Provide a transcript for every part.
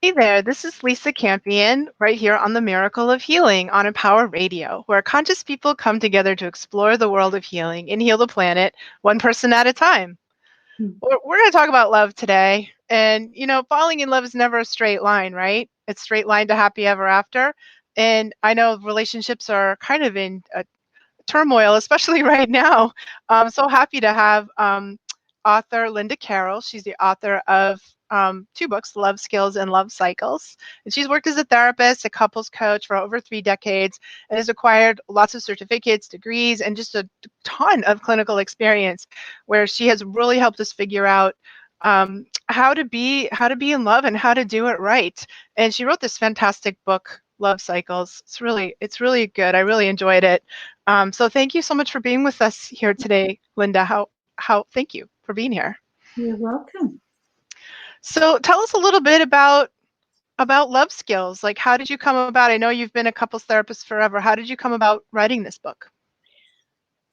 Hey there, this is Lisa Campion right here on the Miracle of Healing on Empower Radio, where conscious people come together to explore the world of healing and heal the planet one person at a time. Hmm. We're going to talk about love today. And, falling in love is never a straight line, right? It's straight line to happy ever after. And I know relationships are kind of in a turmoil, especially right now. I'm so happy to have author Linda Carroll. She's the author of two books, Love Skills and Love Cycles. And she's worked as a therapist, a couples coach for over 3 decades, and has acquired lots of certificates, degrees, and just a ton of clinical experience where she has really helped us figure out how to be in love and how to do it right. And she wrote this fantastic book, Love Cycles. It's really good. I really enjoyed it. So thank you so much for being with us here today, Linda. Thank you for being here. You're welcome. So tell us a little bit about love skills. Like, how did you come about? I know you've been a couples therapist forever. How did you come about writing this book?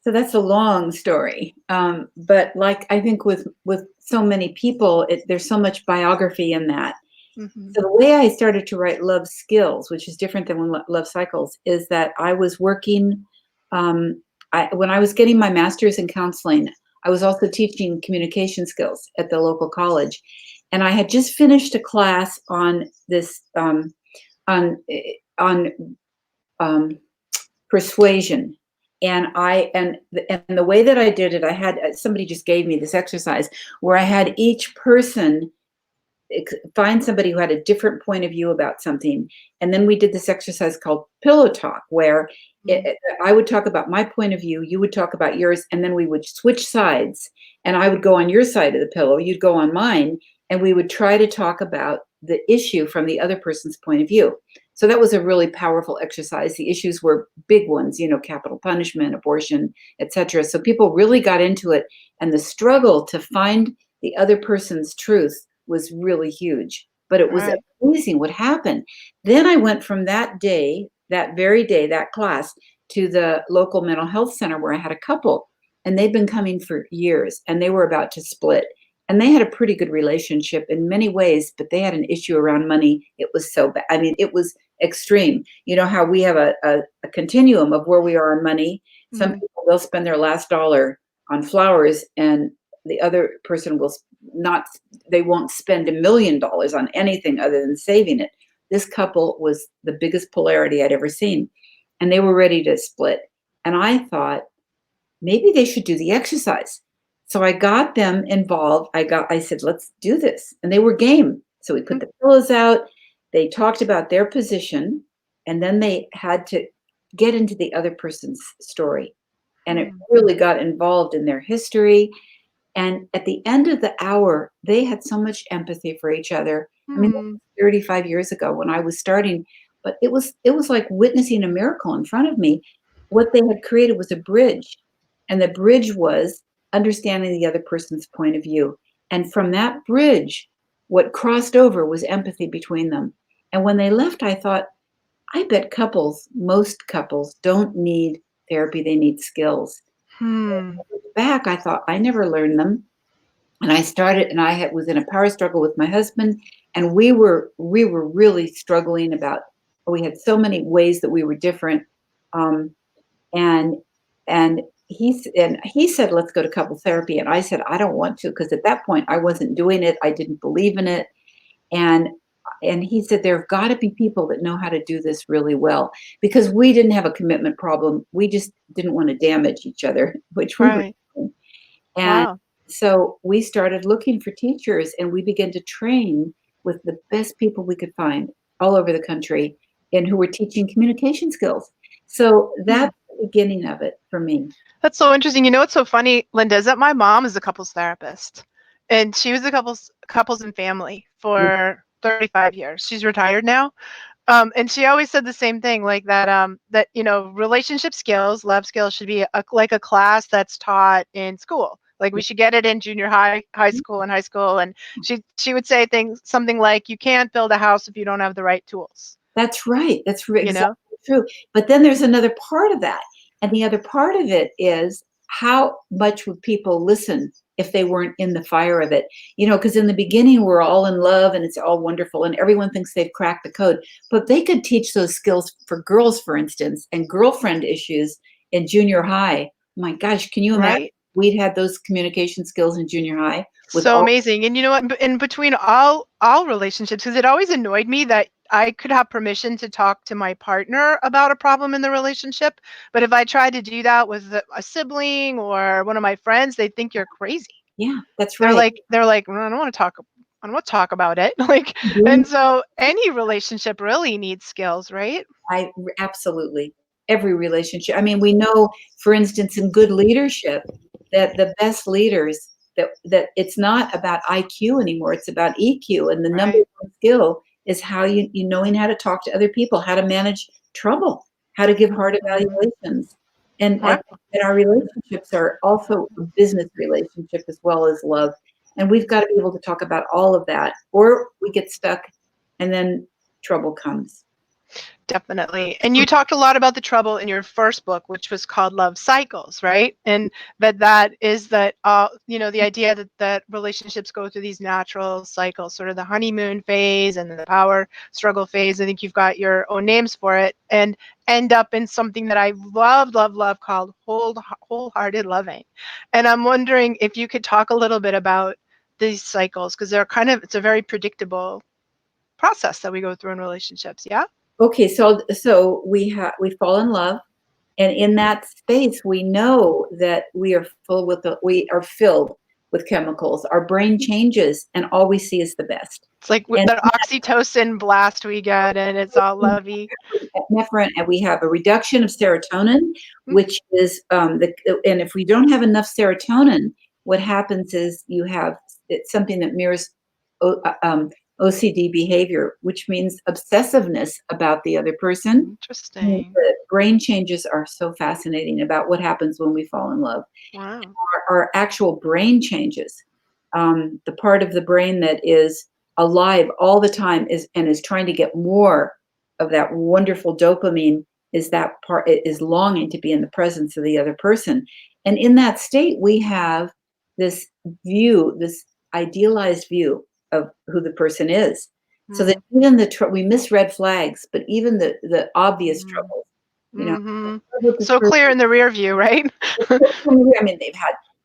So that's a long story, but like I think with so many people, there's so much biography in that. Hmm. So the way I started to write Love Skills, which is different than Love Cycles, is that I was working. When I was getting my master's in counseling, I was also teaching communication skills at the local college, and I had just finished a class on this on um, persuasion. And the way that I did it, I had somebody just gave me this exercise where I had each person find somebody who had a different point of view about something, and then we did this exercise called pillow talk, where I would talk about my point of view, you would talk about yours, and then we would switch sides, and I would go on your side of the pillow, you'd go on mine, and we would try to talk about the issue from the other person's point of view. So that was a really powerful exercise. The issues were big ones, capital punishment, abortion, etc. So people really got into it, and the struggle to find the other person's truth was really huge. But it was Right. amazing what happened. Then I went from that day, that very day, that class, to the local mental health center where I had a couple, and they'd been coming for years, and they were about to split. And they had a pretty good relationship in many ways, but they had an issue around money. It was so bad. I mean, it was extreme. You know how we have a continuum of where we are on money. Some Hmm. people, they'll spend their last dollar on flowers, and the other person will not, they won't spend $1 million on anything other than saving it. This couple was the biggest polarity I'd ever seen, and they were ready to split. And I thought maybe they should do the exercise. So I got them involved. I said, let's do this. And they were game. So we put the pillows out. They talked about their position, and then they had to get into the other person's story. And it Hmm. really got involved in their history. And at the end of the hour, they had so much empathy for each other. I mean, that Hmm. was 35 years ago when I was starting, but it was like witnessing a miracle in front of me. What they had created was a bridge, and the bridge was understanding the other person's point of view. And from that bridge, what crossed over was empathy between them. And when they left, I thought, I bet most couples don't need therapy, they need skills. Hmm. Back, I thought I never learned them, and I started, and was in a power struggle with my husband, and we were really struggling about. We had so many ways that we were different, um, and and he said, let's go to couple therapy, and I said I don't want to, because at that point I wasn't doing it, I didn't believe in it, and he said there have got to be people that know how to do this really well, because we didn't have a commitment problem, we just didn't want to damage each other, which we were Right. doing. And Wow. so we started looking for teachers, and we began to train with the best people we could find all over the country, and who were teaching communication skills. So Hmm. that's the beginning of it for me. That's so interesting. You know what's so funny, Linda, is that my mom is a couples therapist, and she was a couples and family for 35 years. She's retired now. And she always said the same thing, like that relationship skills, love skills should be like a class that's taught in school. Like we should get it in junior high, high school, and high school. And she would say things something like, "You can't build a house if you don't have the right tools." That's right. That's You know? exactly true. But then there's another part of that. And the other part of it is, how much would people listen if they weren't in the fire of it. Because in the beginning, we're all in love and it's all wonderful and everyone thinks they've cracked the code. But they could teach those skills for girls, for instance, and girlfriend issues in junior high. My gosh, can you imagine? Right? We'd had those communication skills in junior high with So all. amazing. And you know what? In between all relationships, because it always annoyed me that I could have permission to talk to my partner about a problem in the relationship, but if I tried to do that with a sibling or one of my friends, they think you're crazy. Yeah, that's They're right. like, "Well, I don't want to talk. I don't want to talk about it." Like, Doing and so any relationship really needs skills, right? absolutely every relationship. I mean, we know, for instance, in good leadership, that the best leaders, that it's not about IQ anymore; it's about EQ, and the number Right. one skill is how you knowing how to talk to other people, how to manage trouble, how to give hard Mhm. evaluations, and Wow. and our relationships are also a business relationship as well as love, and we've got to be able to talk about all of that, or we get stuck, and then trouble comes. Definitely. And you talked a lot about the trouble in your first book, which was called Love Cycles, right? And that is that the idea that relationships go through these natural cycles, sort of the honeymoon phase and then the power struggle phase. I think you've got your own names for it, and end up in something that I love called wholehearted loving. And I'm wondering if you could talk a little bit about these cycles, because it's a very predictable process that we go through in relationships. Yeah. Okay, so we fall in love, and in that space, we know that we are filled with chemicals. Our brain changes, and all we see is the best. It's like And that oxytocin blast we get, and it's all lovey. epinephrine, and we have a reduction of serotonin, Mm, which is and if we don't have enough serotonin, what happens is it's something that mirrors O- uh, um, OCD behavior, which means obsessiveness about the other person. interesting. The brain changes are so fascinating about what happens when we fall in love. Wow. Our actual brain changes. The part of the brain that is alive all the time is trying to get more of that wonderful dopamine, is that part is longing to be in the presence of the other person. And in that state, we have this this idealized view of who the person is. So that Mm, even we miss red flags, but even the obvious mm, troubles, you know, mhm. with this So person. clear in the rear view, right? I mean,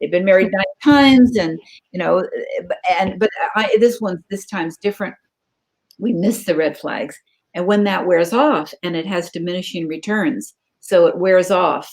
they've been married 9 times, and but this time's different. We miss the red flags, and when that wears off, and it has diminishing returns, so it wears off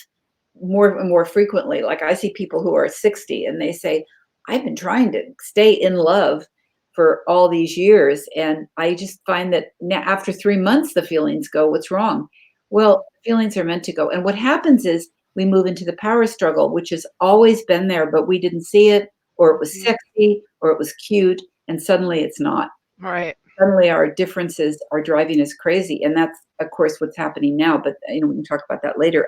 more and more frequently. Like, I see people who are 60, and they say, "I've been trying to stay in love for all these years, and I just find that now after 3 months the feelings go. What's wrong?" Well, feelings are meant to go, and what happens is we move into the power struggle, which has always been there, but we didn't see it, or it was Mhm. sexy, or it was cute, and suddenly it's not. Right. Suddenly our differences are driving us crazy, and that's, of course, what's happening now, but, we can talk about that later.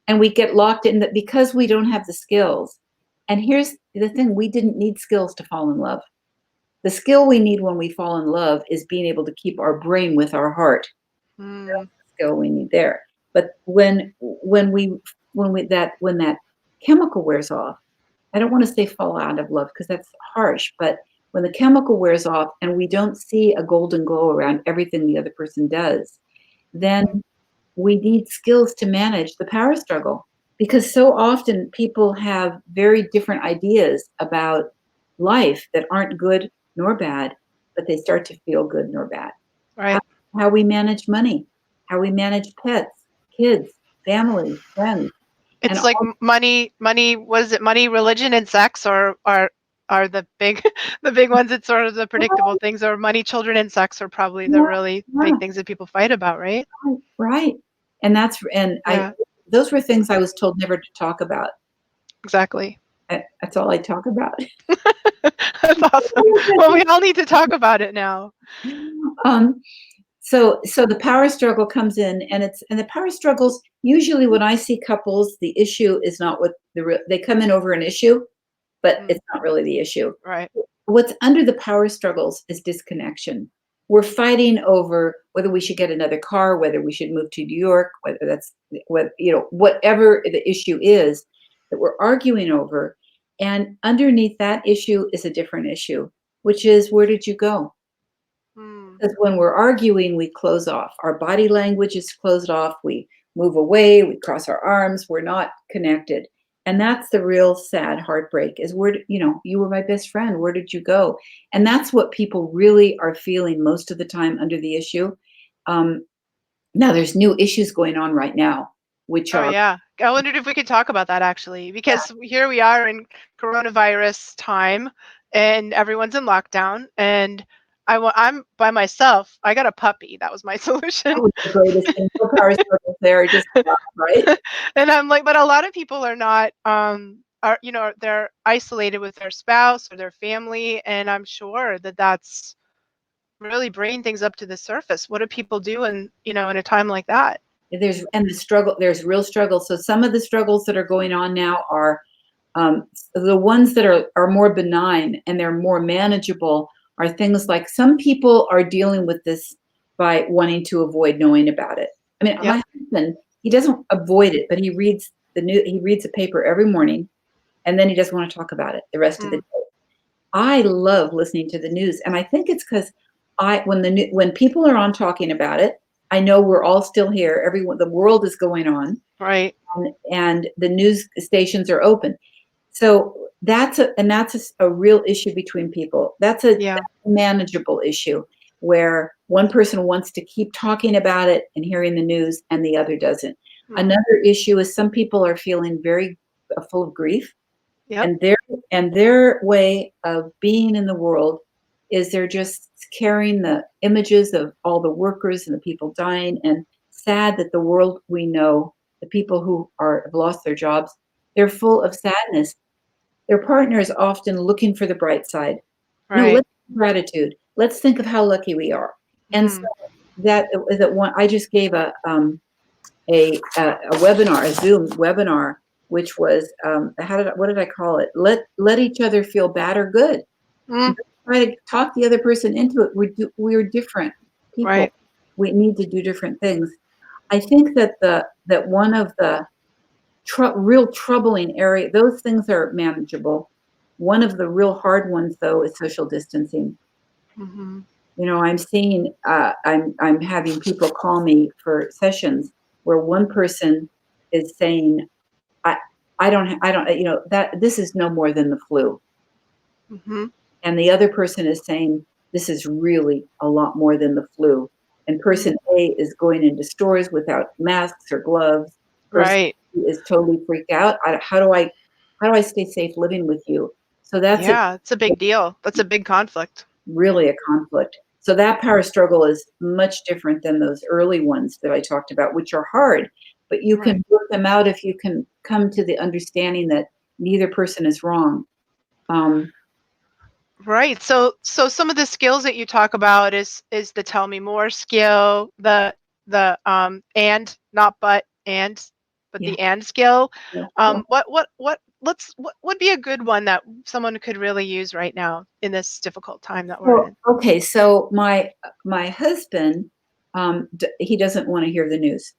And we get locked in that because we don't have the skills. And here's the thing, we didn't need skills to fall in love. The skill we need when we fall in love is being able to keep our brain with our heart. Mm, Skill we need there. But when that chemical wears off, I don't want to say fall out of love because that's harsh, but when the chemical wears off and we don't see a golden glow around everything the other person does, then mhm. we need skills to manage the power struggle, because so often people have very different ideas about life that aren't good nor bad, but they start to feel good nor bad. How, Right. how we manage money, how we manage pets, kids, family, friends, and It's like money, was it money, religion, and sex, or are the big the big ones? It's sort of the predictable all. things, or money, children, and sex are probably the Yeah, really yeah, big things that people fight about, right? right, right. And Yeah, those were things I was told never to talk about. exactly. That's all I talk about. That's awesome. Well, we all need to talk about it now. Um, so the power struggle comes in, and the power struggles, usually when I see couples, the issue is not what they come in over an issue, but Mm, it's not really the issue. right. What's under the power struggles is disconnection. We're fighting over whether we should get another car, whether we should move to New York, whatever the issue is that we're arguing over. And underneath that issue is a different issue, which is, where did you go? Mm. Because when we're arguing, we close off. Our body language is closed off. We move away. We cross our arms. We're not connected. And that's the real sad heartbreak is, you were my best friend. Where did you go? And that's what people really are feeling most of the time under the issue. Now there's new issues going on right now, which Oh are, yeah. I wondered if we could talk about that actually, because here we are in coronavirus time and everyone's in lockdown and I'm by myself. I got a puppy. That was my that solution. was the greatest thing. No power struggles there, just stop, right? And I'm like, but a lot of people are not, they're isolated with their spouse or their family. And I'm sure that that's really bringing things up to the surface. What do people do in a time like that? There's real struggle. So some of the struggles that are going on now are the ones that are more benign and they're more manageable are things like some people are dealing with this by wanting to avoid knowing about it. I mean, Yep. my husband, he doesn't avoid it, but he reads a paper every morning and then he doesn't want to talk about it the rest of the Mm. day. I love listening to the news, and I think it's because when people are on talking about it, I know we're all still here. The world is going on, Right. and the news stations are open. So that's a real issue between people. That's a Yeah. manageable issue where one person wants to keep talking about it and hearing the news, and the other doesn't. Mm. Another issue is some people are feeling very full of grief, Yep. and their way of being in the world is they're just carrying the images of all the workers and the people dying, and sad that the world we know, the people who have lost their jobs, they're full of sadness. Their partner is often looking for the bright side. No, Right. let's gratitude. Let's think of how lucky we are. And so Mm. that one, I just gave a webinar, a Zoom webinar, which was what did I call it? Let each other feel bad or good. Mm. Try to talk the other person into it. We're different people. Right. We need to do different things. I think that one of the real troubling area, those things are manageable. One of the real hard ones, though, is social distancing. Mm-hmm. I'm having people call me for sessions where one person is saying, I, I don't, that this is no more than the flu. Mm-hmm. And the other person is saying, this is really a lot more than the flu. And person A is going into stores without masks or gloves. Person Right. B is totally freaked out. How do I stay safe living with you? So that's Yeah, it's a big deal. That's a big conflict. really a conflict. So that power struggle is much different than those early ones that I talked about, which are hard, but you Right. can work them out if you can come to the understanding that neither person is wrong. Right. So some of the skills that you talk about is the tell me more skill, the and not but and but Yeah. the and skill. Yeah. Yeah. What would be a good one that someone could really use right now in this difficult time that we're Well, in? okay. So my husband, he doesn't want to hear the news,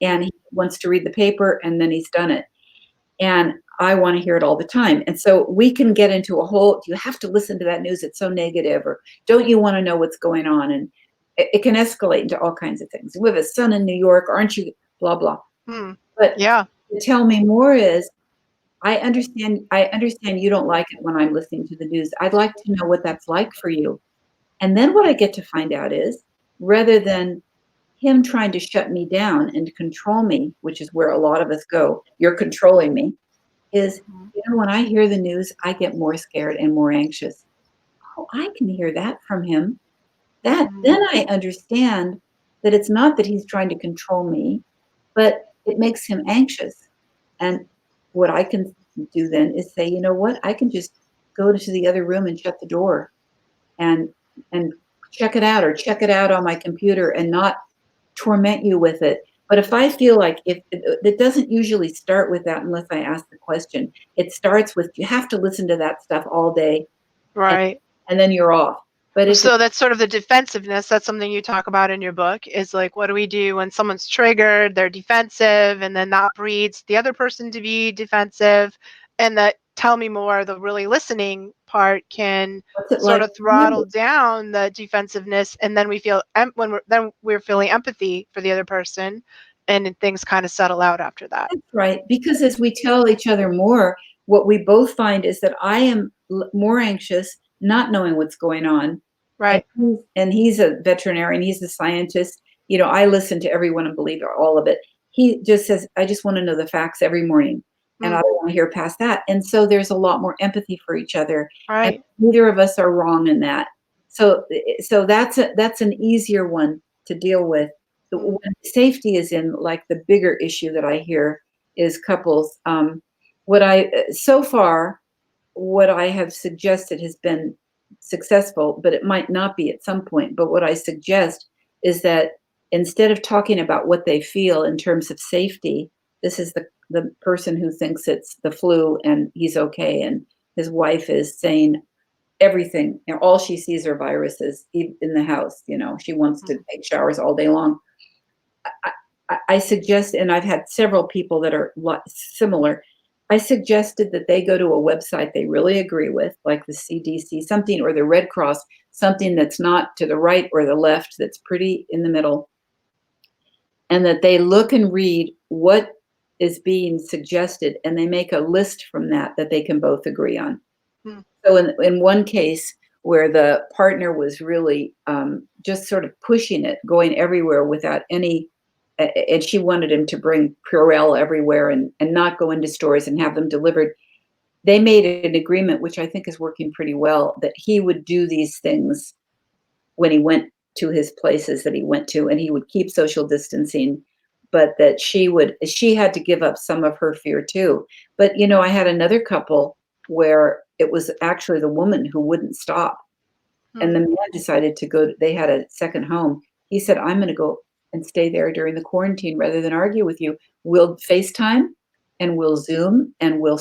and Mm. he wants to read the paper, and then he's done it. And I want to hear it all the time. And so we can get into a whole, you have to listen to that news, it's so negative, or don't you want to know what's going on? And it can escalate into all kinds of things. We have a son in New York, aren't you? Blah, blah. Mm. But Yeah. to tell me more is, I understand you don't like it when I'm listening to the news. I'd like to know what that's like for you. And then what I get to find out is, rather than him trying to shut me down and control me, which is where a lot of us go, you're controlling me, is, Mhm. when I hear the news, I get more scared and more anxious. Oh, I can hear that from him. Then Mm. I understand that it's not that he's trying to control me, but it makes him anxious. And what I can do then is say, you know what? I can just go to the other room and shut the door and and check it out, or check it out on my computer and not torment you with it. But if I feel like, if it doesn't usually start with that unless I ask the question. It starts with, you have to listen to that stuff all day, and, Right. and then you're off. But if it, So that's sort of the defensiveness. That's something you talk about in your book is like, what do we do when someone's triggered, they're defensive, and then that breeds the other person to be defensive, and that tell me more, the really listening part can What's it sort like of for you? throttle down the defensiveness, and then we feel when we're feeling empathy for the other person, and then things kind of settle out after that. That's right. Because as we tell each other more, what we both find is that I am more anxious, not knowing what's going on. Right. And he's a veterinarian, he's a scientist. You know, I listen to everyone and believe all of it. He just says, I just want to know the facts every morning. And I Mm, don't want to hear past that. And so there's a lot more empathy for each other. And right. neither of us are wrong in that. So that's an easier one to deal with. Mm, When safety is in, like, the bigger issue that I hear is couples. What I so far what I have suggested has been successful, but it might not be at some point. But what I suggest is that instead of talking about what they feel in terms of safety, this is the person who thinks it's the flu and he's okay, and his wife is saying everything, you know, all she sees are viruses in the house. You know, she wants to mm, take showers all day long. I suggest, and I've had several people that are similar. I suggested that they go to a website they really agree with, like the CDC, something, or the Red Cross, something that's not to the right or the left, that's pretty in the middle, and that they look and read what is being suggested, and they make a list from that that they can both agree on. mm, So in one case where the partner was really just sort of pushing it, going everywhere without any, and she wanted him to bring Purell everywhere and not go into stores and have them delivered. They made an agreement, which I think is working pretty well, that he would do these things when he went to his places that he went to, and he would keep social distancing, but that she had to give up some of her fear too. But, you know, I had another couple where it was actually the woman who wouldn't stop, and mm. the man decided to go. They had a second home. He said, I'm going to go and stay there during the quarantine rather than argue with you. We'll FaceTime and we'll Zoom and we'll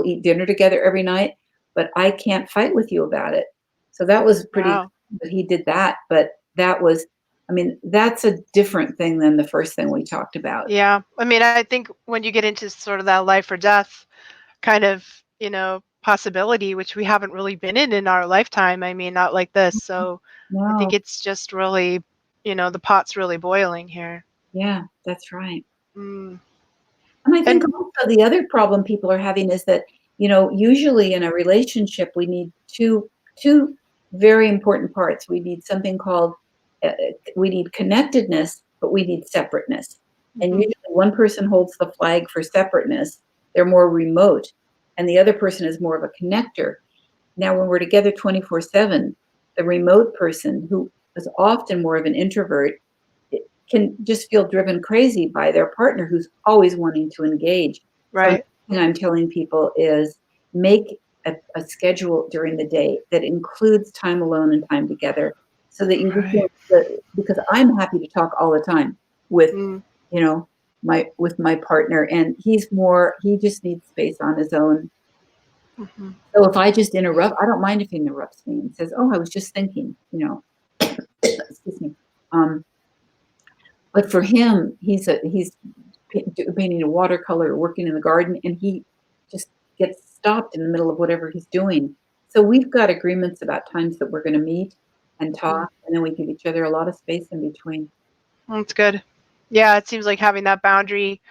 eat dinner together every night, but I can't fight with you about it. So that was pretty, Wow. that he did that. But that was, I mean, that's a different thing than the first thing we talked about. Yeah. I mean, I think when you get into sort of that life or death kind of, possibility, which we haven't really been in our lifetime. I mean, not like this. So I think No, it's just really, the pot's really boiling here. yeah, that's right. Mm. And I think And also the other problem people are having is that, you know, usually in a relationship, we need two very important parts. We need something called, we need connectedness, but we need separateness. And mhm, usually one person holds the flag for separateness. They're more remote, and the other person is more of a connector. Now, when we're together 24/7, the remote person, who is often more of an introvert, can just feel driven crazy by their partner who's always wanting to engage. So another right, thing I'm telling people is make a schedule during the day that includes time alone and time together, so that you can right. feel that, because I'm happy to talk all the time with, Mm, you know, my partner, and he just needs space on his own. mhm. So if I just interrupt, I don't mind if he interrupts me and says, "Oh, I was just thinking," you know. Excuse me. Um, but for him, he's painting a watercolor, working in the garden, and he just gets stopped in the middle of whatever he's doing. So we've got agreements about times that we're going to meet and Mm, talk, and then we give each other a lot of space in between. that's good. Yeah, it seems like having that boundary,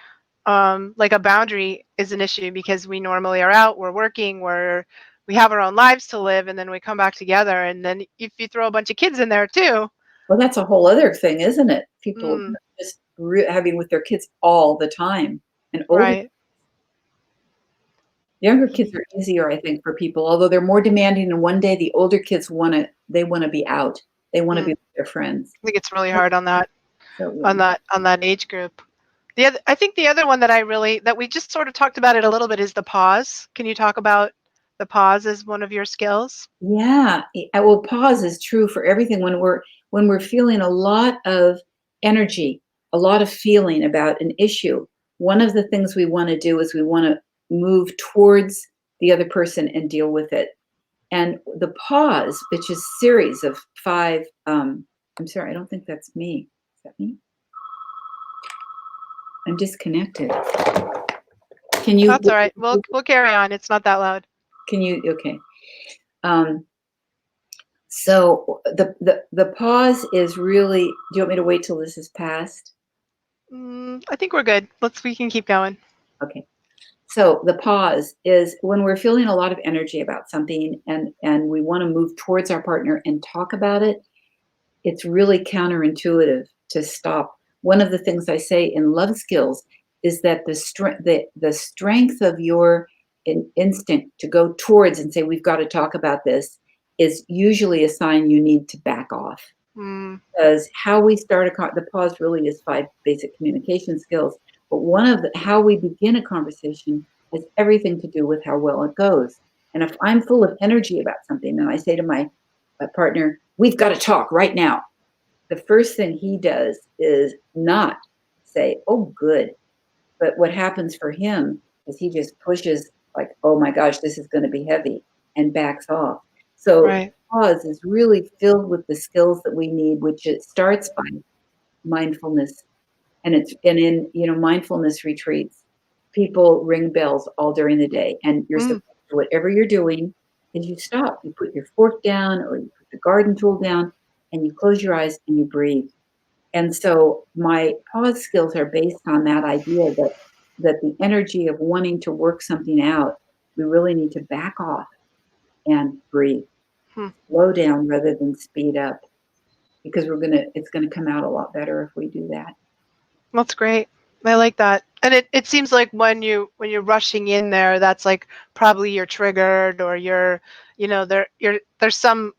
like a boundary is an issue because we normally are out, we're working, we have our own lives to live, and then we come back together. And then if you throw a bunch of kids in there too, Well, that's a whole other thing, isn't it? People mm, just having with their kids all the time, and older. right. Younger kids are easier, I think, for people, although they're more demanding, and one day the older kids wanna be out. They wanna Mm, be with their friends. I think it's really hard on that So, on that on that age group. I think the other one that we just sort of talked about it a little bit is the pause. Can you talk about the pause as one of your skills? yeah, well, pause is true for everything. When we're feeling a lot of energy, a lot of feeling about an issue, one of the things we wanna do is we wanna move towards the other person and deal with it. And the pause, which is series of 5, I'm sorry, I don't think that's me. Is that me? I'm disconnected. Can you That's all right. We'll carry on. It's not that loud. Can you? Okay. So the pause is really. Do you want me to wait till this is passed? I think we're good. We can keep going. Okay. So the pause is when we're feeling a lot of energy about something and we want to move towards our partner and talk about it. It's really counterintuitive to stop. One of the things I say in love skills is that the strength of your instinct to go towards and say we've got to talk about this is usually a sign you need to back off. Because how we start the pause really is 5 basic communication skills, but one of how we begin a conversation has everything to do with how well it goes. And if I'm full of energy about something and I say to my partner, we've got to talk right now, the first thing he does is not say, oh, good. But what happens for him is he just pushes like, oh my gosh, this is going to be heavy, and backs off. So Right. pause is really filled with the skills that we need, which it starts by mindfulness. And in mindfulness retreats, people ring bells all during the day, and you're supposed to, whatever you're doing, is you stop. You put your fork down or you put the garden tool down, and you close your eyes and you breathe. And so my pause skills are based on that idea that the energy of wanting to work something out, we really need to back off and breathe, slow down rather than speed up, because it's gonna come out a lot better if we do that. That's great. I like that. And it seems like when you're rushing in there, that's like probably you're triggered or there's some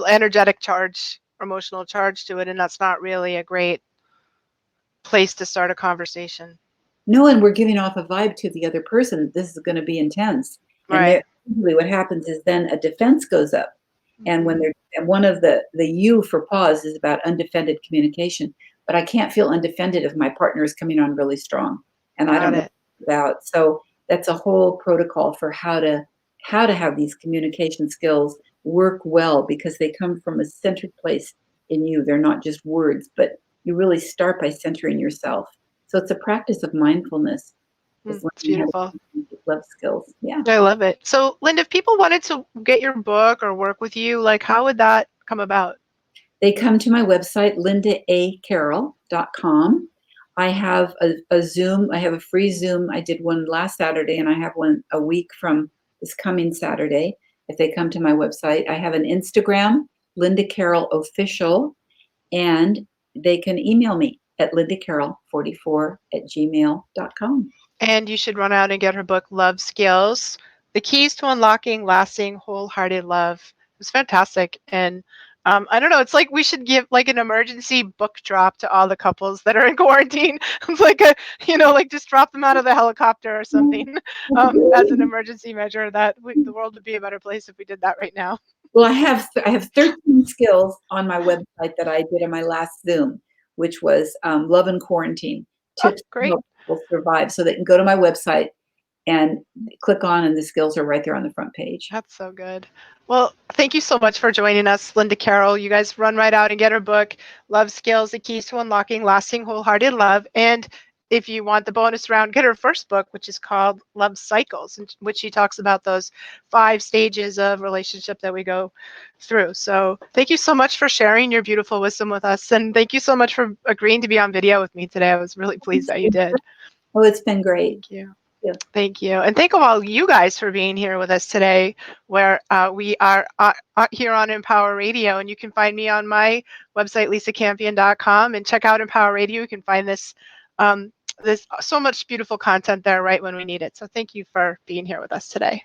energetic charge, emotional charge to it, and that's not really a great place to start a conversation. No, and we're giving off a vibe to the other person. This is going to be intense. And usually what happens is then a defense goes up. And when one of the U for pause is about undefended communication. But I can't feel undefended if my partner is coming on really strong. And I don't know about. So that's a whole protocol for how to have these communication skills work well, because they come from a centered place in you. They're not just words, but you really start by centering yourself. So it's a practice of mindfulness. It's beautiful. Love skills. Yeah. I love it. So, Linda, if people wanted to get your book or work with you, like how would that come about? They come to my website, lindaacarroll.com. I have a Zoom. I have a free Zoom. I did one last Saturday, and I have one a week from this coming Saturday. If they come to my website, I have an Instagram, Linda Carroll Official, and they can email me at lindacarroll44@gmail.com. And you should run out and get her book, Love Skills, The Keys to Unlocking Lasting Wholehearted Love. It was fantastic. And I don't know, it's like we should give like an emergency book drop to all the couples that are in quarantine. It's like like just drop them out of the helicopter or something as an emergency measure. The world would be a better place if we did that right now. Well, I have 13 skills on my website that I did in my last Zoom, which was Love in Quarantine, tips to help people survive. So they can go to my website and click on, and the skills are right there on the front page. That's so good. Well, thank you so much for joining us, Linda Carroll. You guys run right out and get her book, Love Skills, The Keys to Unlocking Lasting Wholehearted Love. And if you want the bonus round, get her first book, which is called Love Cycles, in which she talks about those 5 stages of relationship that we go through. So thank you so much for sharing your beautiful wisdom with us. And thank you so much for agreeing to be on video with me today. I was really pleased that you did. Oh, it's been great. Thank you. Thank you. And thank all you guys for being here with us today, where we are here on Empower Radio. And you can find me on my website, lisacampion.com, and check out Empower Radio. You can find this so much beautiful content there right when we need it. So thank you for being here with us today.